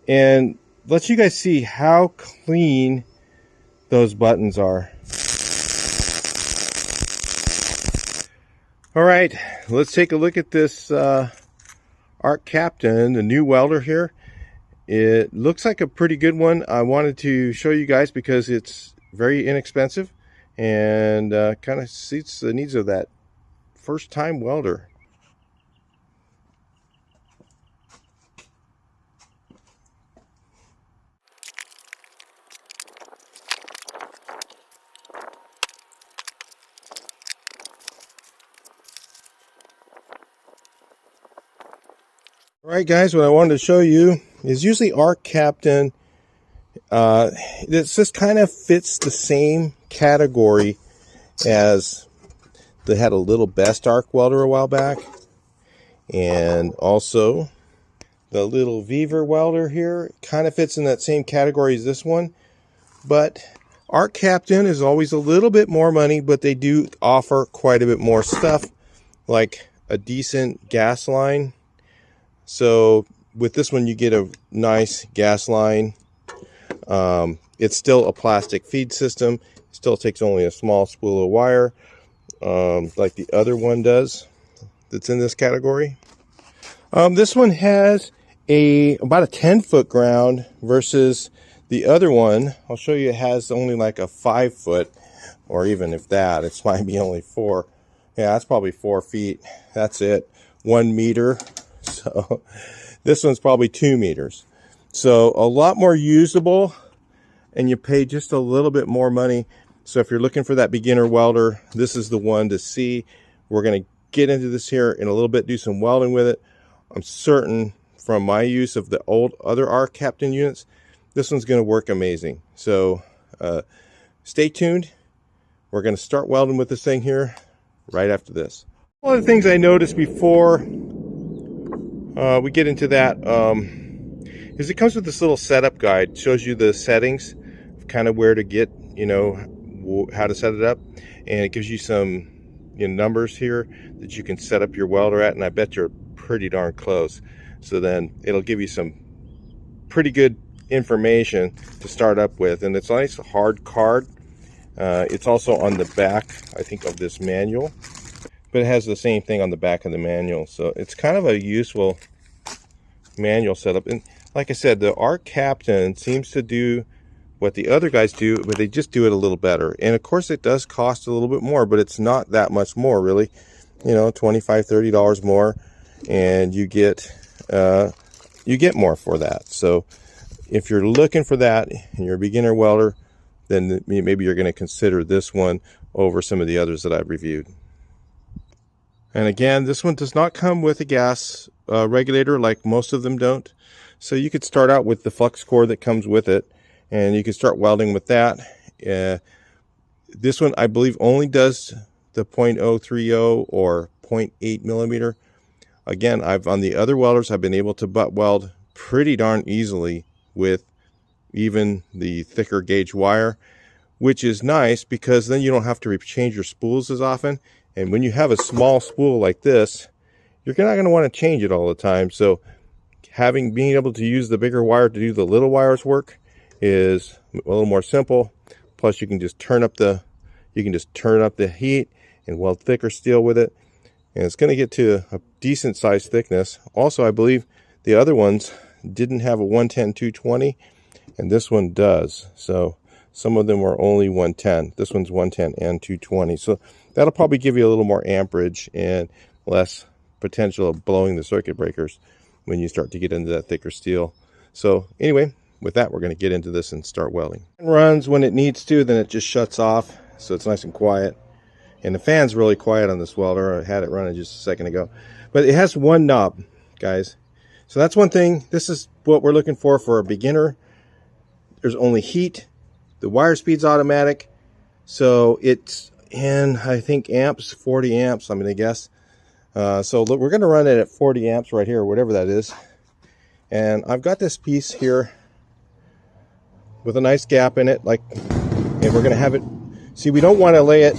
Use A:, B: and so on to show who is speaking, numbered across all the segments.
A: and let you guys see how clean those buttons are. All right, let's take a look at this Arccaptain, the new welder here. It looks like a pretty good one. I wanted to show you guys because it's very inexpensive and kind of suits the needs of that first-time welder. Alright guys, what I wanted to show you is usually Arccaptain, this just kind of fits the same category as they had a little best arc welder a while back, and also the little Weaver welder here kind of fits in that same category as this one. But Arccaptain is always a little bit more money, but they do offer quite a bit more stuff, like a decent gas line. So with this one, you get a nice gas line. It's still a plastic feed system. It still takes only a small spool of wire, like the other one does that's in this category. This one has about a 10-foot ground versus the other one. I'll show you, it has only like a 5-foot, or even if that, it might be only 4. Yeah, that's probably 4 feet. That's it. 1 meter. So this one's probably 2 meters. So a lot more usable, and you pay just a little bit more money. So if you're looking for that beginner welder, this is the one to see. We're going to get into this here in a little bit, do some welding with it. I'm certain from my use of the old other Arccaptain units, this one's going to work amazing. So stay tuned. We're going to start welding with this thing here right after this. One of the things I noticed before we get into that is it comes with this little setup guide. It shows you the settings, kind of where to get, you know, how to set it up, and it gives you some, you know, numbers here that you can set up your welder at, and I bet you're pretty darn close. So then it'll give you some pretty good information to start up with, and it's a nice hard card. It's also on the back, I think, of this manual, but it has the same thing on the back of the manual. So it's kind of a useful manual setup. And like I said, the Arccaptain seems to do what the other guys do, but they just do it a little better. And of course it does cost a little bit more, but it's not that much more, really. You know, $25–30 more, and you get more for that. So if you're looking for that and you're a beginner welder, then maybe you're going to consider this one over some of the others that I've reviewed. And again, this one does not come with a gas regulator like most of them don't. So you could start out with the flux core that comes with it, and you can start welding with that. This one, I believe, only does the 0.030 or 0.8 millimeter. Again, on the other welders, I've been able to butt weld pretty darn easily with even the thicker gauge wire, which is nice because then you don't have to change your spools as often. And when you have a small spool like this, you're not going to want to change it all the time. So being able to use the bigger wire to do the little wires work is a little more simple. Plus you can just turn up the heat and weld thicker steel with it, and it's going to get to a decent size thickness. Also, I believe the other ones didn't have a 110/220, and this one does. So some of them were only 110. This one's 110 and 220. So that'll probably give you a little more amperage and less potential of blowing the circuit breakers when you start to get into that thicker steel. So anyway, with that, we're going to get into this and start welding. It runs when it needs to, then it just shuts off, so it's nice and quiet. And the fan's really quiet on this welder. I had it running just a second ago. But it has one knob, guys. So that's one thing. This is what we're looking for a beginner. There's only heat. The wire speed's automatic. So it's in, I think, amps, 40 amps, I'm going to guess. So look, we're going to run it at 40 amps right here, whatever that is. And I've got this piece here with a nice gap in it, and we're going to have it. See, we don't want to lay it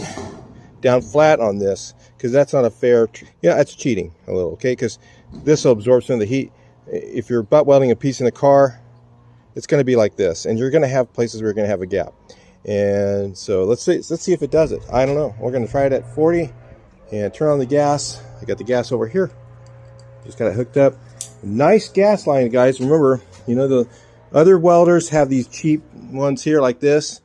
A: down flat on this because that's not a fair. Yeah, that's cheating a little, okay? Because this will absorb some of the heat. If you're butt welding a piece in the car, it's going to be like this, and you're going to have places where you're going to have a gap. And so let's see if it does it. I don't know. We're going to try it at 40 and turn on the gas. I got the gas over here. Just got it hooked up. Nice gas line, guys. Remember, you know, the other welders have these cheap ones here like this.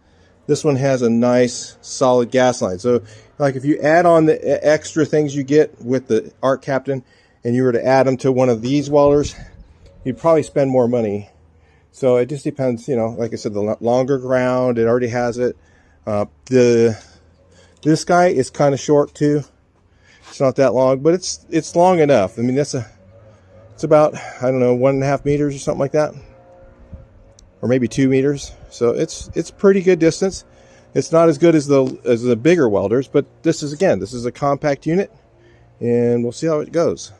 A: This one has a nice solid gas line. So like if you add on the extra things you get with the Arccaptain and you were to add them to one of these welders, you'd probably spend more money. So it just depends, you know, like I said, the longer ground, it already has it. This guy is kind of short too. It's not that long, but it's long enough. I mean, it's about, I don't know, 1.5 meters or something like that, or maybe 2 meters. So it's pretty good distance. It's not as good as the bigger welders, but this is a compact unit, and we'll see how it goes.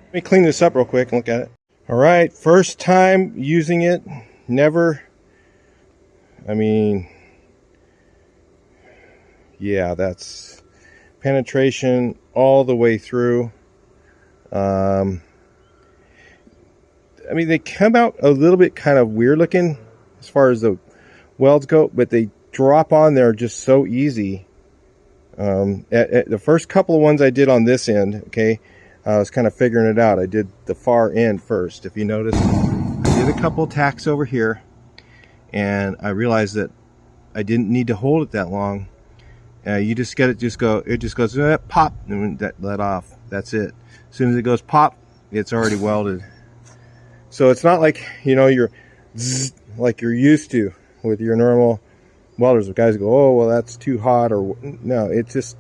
A: Let me clean this up real quick and look at it. All right, first time using it. Never, I mean, yeah, that's penetration all the way through. I mean, they come out a little bit kind of weird looking as far as the welds go, but they drop on there just so easy. At the first couple of ones I did on this end, okay, I was kind of figuring it out. I did the far end first. If you notice, I did a couple tacks over here, and I realized that I didn't need to hold it that long. You just get it, it just goes pop, and that let off. That's it. As soon as it goes pop, it's already welded. So it's not like, you know, you're zzz, like you're used to with your normal welders. The guys go, oh well, that's too hot, or no. It's just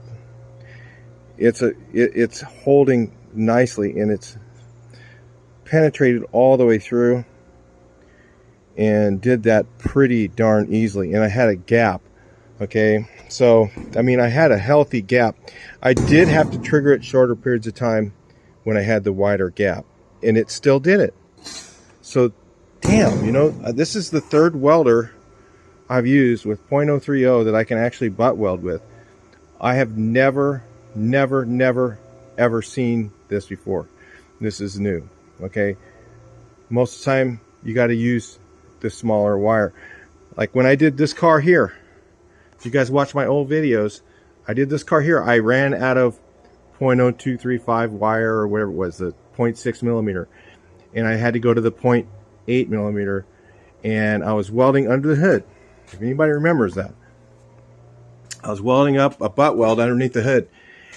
A: it's holding nicely, and it's penetrated all the way through and did that pretty darn easily. And I had a gap, okay, so I mean, I had a healthy gap. I did have to trigger it shorter periods of time when I had the wider gap, and it still did it. So damn, you know, this is the third welder I've used with .030 that I can actually butt weld with. I have never ever seen this before. This is new, okay? Most of the time you got to use the smaller wire. Like when I did this car here, if you guys watch my old videos, I did this car here. I ran out of .0235 wire, or whatever it was, the 0.6 millimeter, and I had to go to the 0.8 millimeter, and I was welding under the hood. If anybody remembers that, I was welding up a butt weld underneath the hood,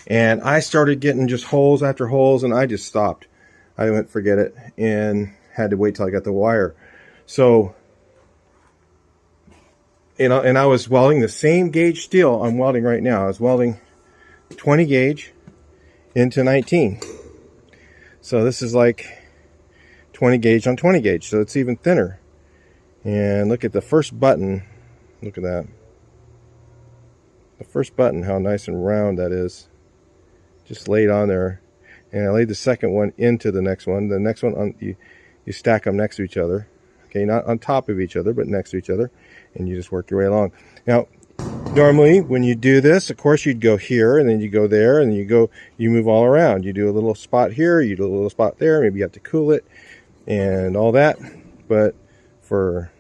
A: and I started getting just holes after holes, and I just stopped. I went, forget it, and had to wait till I got the wire. So, you know, and I was welding the same gauge steel I'm welding right now. I was welding 20 gauge into 19. So this is like 20 gauge on 20 gauge, so it's even thinner. And look at the first button. Look at that. The first button, how nice and round that is. Just laid on there. And I laid the second one into the next one. The next one, you stack them next to each other. Okay, not on top of each other, but next to each other. And you just work your way along. Now, normally when you do this, of course, you'd go here, and then you go there, and you move all around. You do a little spot here, you do a little spot there. Maybe you have to cool it and all that. But for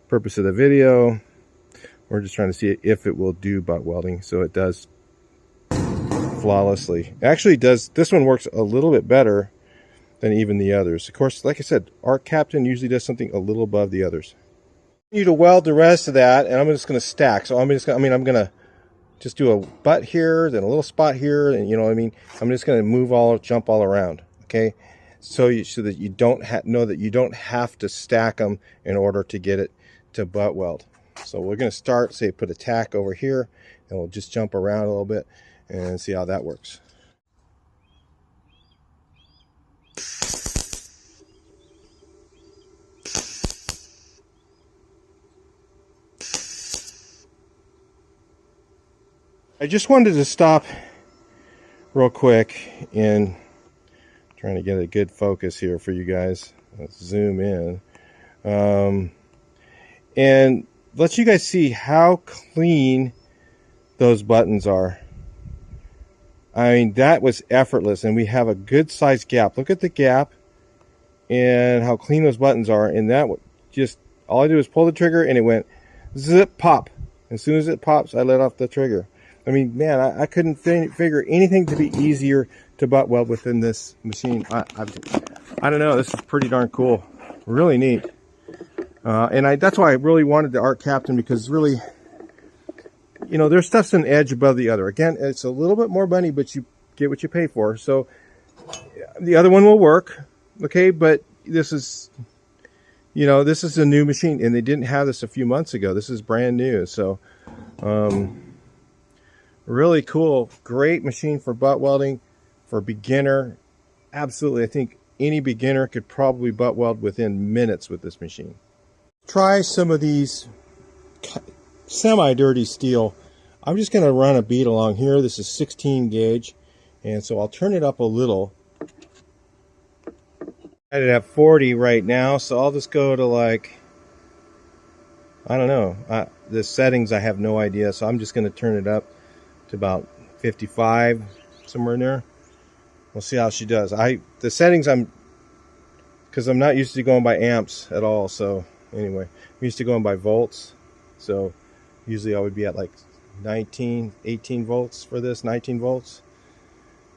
A: purpose of the video, we're just trying to see if it will do butt welding. So it does flawlessly. Actually does. This one works a little bit better than even the others. Of course, like I said, Arccaptain usually does something a little above the others. You to weld the rest of that, and I'm just going to stack. So I'm going to just do a butt here, then a little spot here, and you know what I mean. I'm just going to jump all around. Okay, so that you don't know that you don't have to stack them in order to get it to butt weld. So we're going to start, say, put a tack over here, and we'll just jump around a little bit and see how that works. I just wanted to stop real quick and trying to get a good focus here for you guys. Let's zoom in and let you guys see how clean those buttons are. I mean, that was effortless, and we have a good sized gap. Look at the gap and how clean those buttons are. And that just, all I did was pull the trigger and it went zip, pop. As soon as it pops, I let off the trigger. I mean, man, I couldn't figure anything to be easier to butt weld within this machine. I don't know. This is pretty darn cool. Really neat. And that's why I really wanted the Arccaptain, because really, you know, their stuff's an edge above the other. Again, it's a little bit more money, but you get what you pay for. So the other one will work, okay? But this is, you know, this is a new machine, and they didn't have this a few months ago. This is brand new. So really cool, great machine for butt welding, for beginner. Absolutely, I think any beginner could probably butt weld within minutes with this machine. Try some of these semi-dirty steel. I'm just going to run a bead along here. This is 16 gauge, and so I'll turn it up a little. I had it at 40 right now, so I'll just go to, like, I don't know. The settings, I have no idea, so I'm just going to turn it up to about 55, somewhere in there. We'll see how she does. The settings, because I'm not used to going by amps at all. So anyway, I'm used to going by volts. So usually I would be at like 18 volts for this, 19 volts.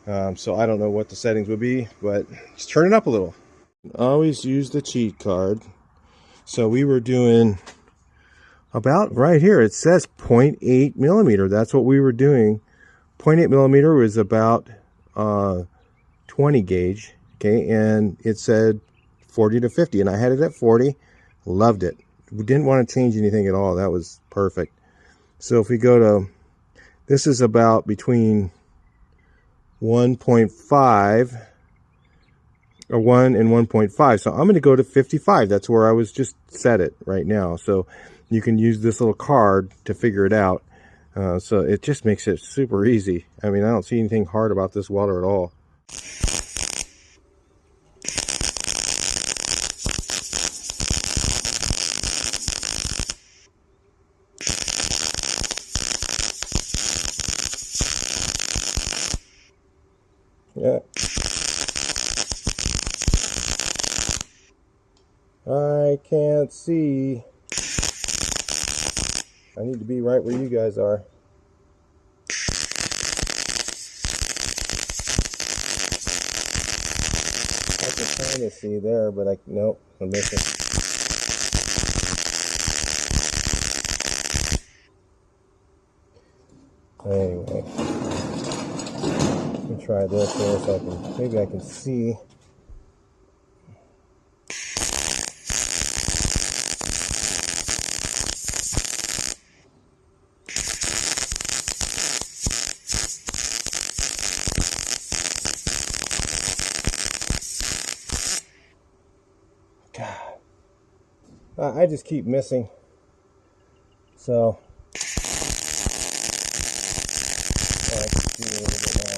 A: So I don't know what the settings would be, but just turn it up a little. Always use the cheat card. So we were doing about right here. It says 0.8 millimeter. That's what we were doing. 0.8 millimeter was about 20 gauge. Okay, and it said 40 to 50, and I had it at 40. Loved it. We didn't want to change anything at all. That was perfect. So if we go to, this is about between 1.5 or 1 and 1.5. So I'm going to go to 55. That's where I was just set it right now. So you can use this little card to figure it out. So it just makes it super easy. I mean, I don't see anything hard about this welder at all. Yeah. I can't see. I need to be right where you guys are. I can kind of see there, but nope, I'm missing. Anyway, let me try this here so maybe I can see. God. I just keep missing. So let's do a little bit more.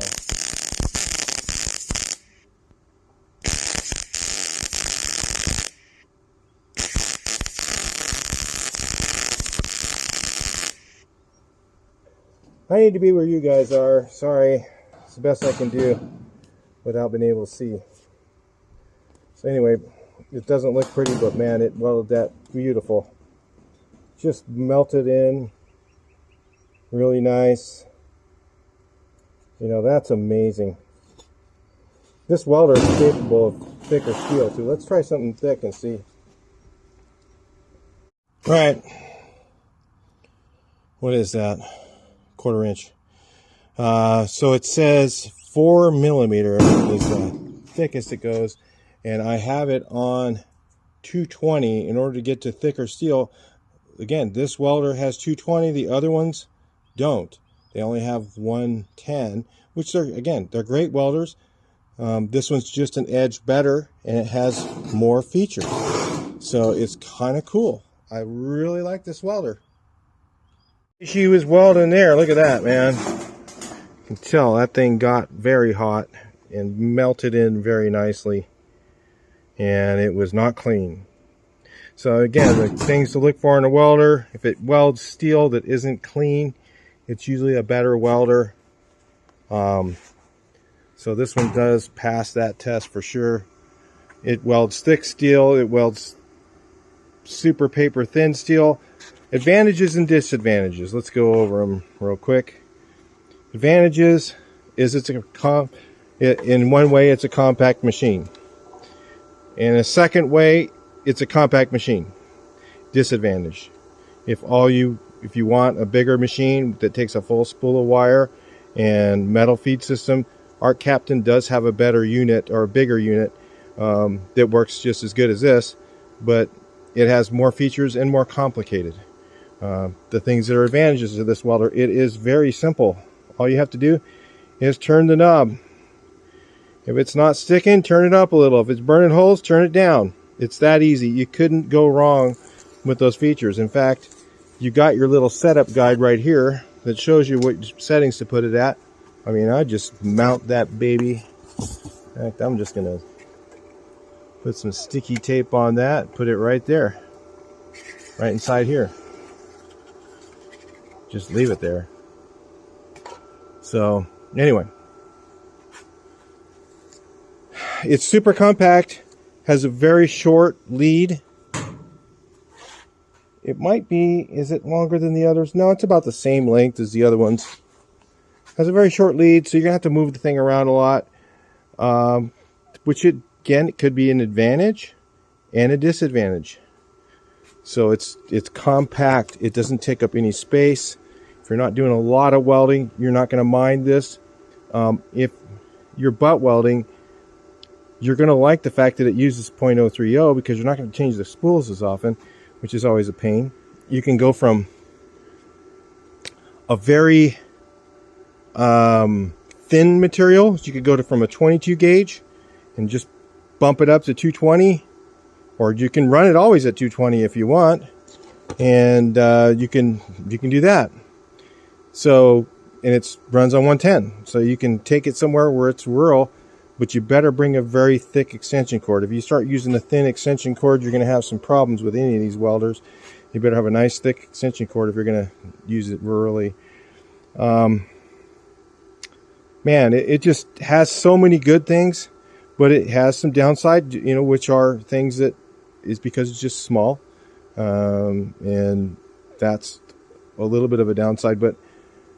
A: I need to be where you guys are. Sorry, it's the best I can do without being able to see. So anyway, it doesn't look pretty, but man, it welded that beautiful. Just melted in, really nice. You know, that's amazing. This welder is capable of thicker steel too. Let's try something thick and see. All right, what is that? 1/4 inch. So it says 4 millimeter is the thickest it goes, and I have it on 220 in order to get to thicker steel. Again, this welder has 220, the other ones don't. They only have 110, which they're great welders. This one's just an edge better, and it has more features. So it's kind of cool. I really like this welder. She was welding there. Look at that, man. You can tell that thing got very hot and melted in very nicely, and it was not clean. So again, the things to look for in a welder: if it welds steel that isn't clean, it's usually a better welder. So this one does pass that test for sure. It welds thick steel, it welds super paper thin steel. Advantages and disadvantages. Let's go over them real quick. Advantages is in one way it's a compact machine. In a second way, it's a compact machine. Disadvantage: if you want a bigger machine that takes a full spool of wire and metal feed system, Arccaptain does have a better unit, or a bigger unit, that works just as good as this, but it has more features and more complicated. The things that are advantages of this welder: it is very simple. All you have to do is turn the knob. If it's not sticking, turn it up a little. If it's burning holes, turn it down. It's that easy. You couldn't go wrong with those features. In fact, you got your little setup guide right here that shows you what settings to put it at. I mean, I just mount that baby. In fact, I'm just gonna put some sticky tape on that, put it right there, right inside here. Just leave it there. So anyway, it's super compact, has a very short lead. It might be, is it longer than the others? No, it's about the same length as the other ones. Has a very short lead, so you're gonna have to move the thing around a lot, which again, it could be an advantage and a disadvantage. So it's compact. It doesn't take up any space. If you're not doing a lot of welding, you're not going to mind this. If you're butt welding, you're going to like the fact that it uses 0.030 because you're not going to change the spools as often, which is always a pain. You can go from a very thin material. You could go from a 22 gauge and just bump it up to 220. Or you can run it always at 220 if you want, and you can do that. So, and it runs on 110, so you can take it somewhere where it's rural, but you better bring a very thick extension cord. If you start using a thin extension cord, you're going to have some problems with any of these welders. You better have a nice thick extension cord if you're going to use it rurally. Man, it just has so many good things, but it has some downside, you know, which are things that is because it's just small, and that's a little bit of a downside. But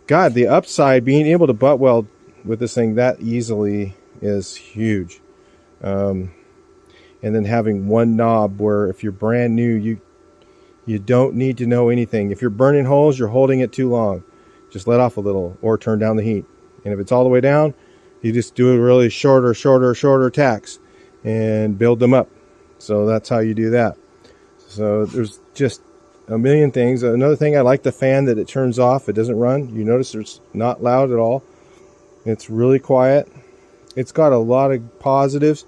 A: God, the upside, being able to butt weld with this thing that easily is huge. And then having one knob where if you're brand new, you don't need to know anything. If you're burning holes, you're holding it too long, just let off a little or turn down the heat. And if it's all the way down, you just do a really shorter tacks and build them up. So that's how you do that. So there's just a million things. Another thing, I like the fan that it turns off. It doesn't run. You notice it's not loud at all. It's really quiet. It's got a lot of positives.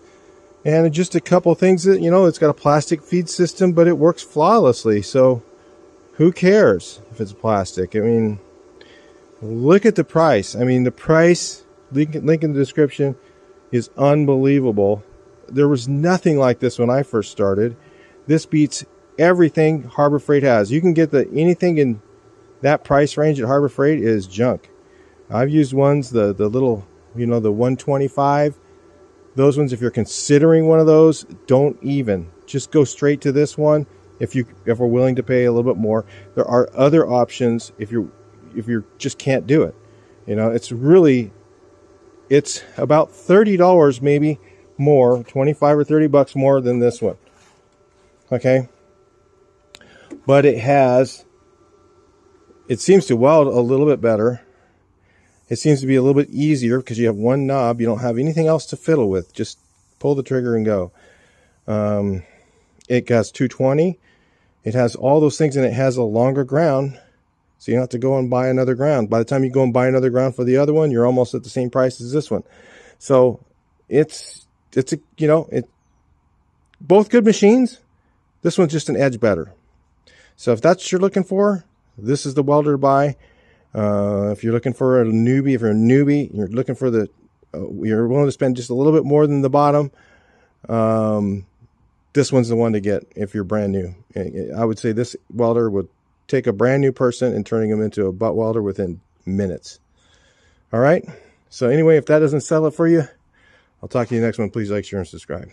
A: And just a couple things that, you know, it's got a plastic feed system, but it works flawlessly. So who cares if it's plastic? I mean, look at the price. I mean, the price, link in the description, is unbelievable. There was nothing like this when I first started. This beats everything Harbor Freight has. You can get anything in that price range at Harbor Freight is junk. I've used ones, the little, you know, the 125. Those ones, if you're considering one of those, don't even. Just go straight to this one if we're willing to pay a little bit more. There are other options if you just can't do it. You know, it's about $30 maybe more, 25 or 30 bucks more than this one. Okay? But it seems to weld a little bit better. It seems to be a little bit easier because you have one knob. You don't have anything else to fiddle with. Just pull the trigger and go. It has 220. It has all those things, and it has a longer ground. So you don't have to go and buy another ground. By the time you go and buy another ground for the other one, you're almost at the same price as this one. So it's both good machines. This one's just an edge better. So if that's what you're looking for, this is the welder to buy. If you're looking for a newbie, you're looking for you're willing to spend just a little bit more than the bottom, this one's the one to get if you're brand new. I would say this welder would take a brand new person and turning them into a butt welder within minutes. All right. So anyway, if that doesn't sell it for you, I'll talk to you next one. Please like, share, and subscribe.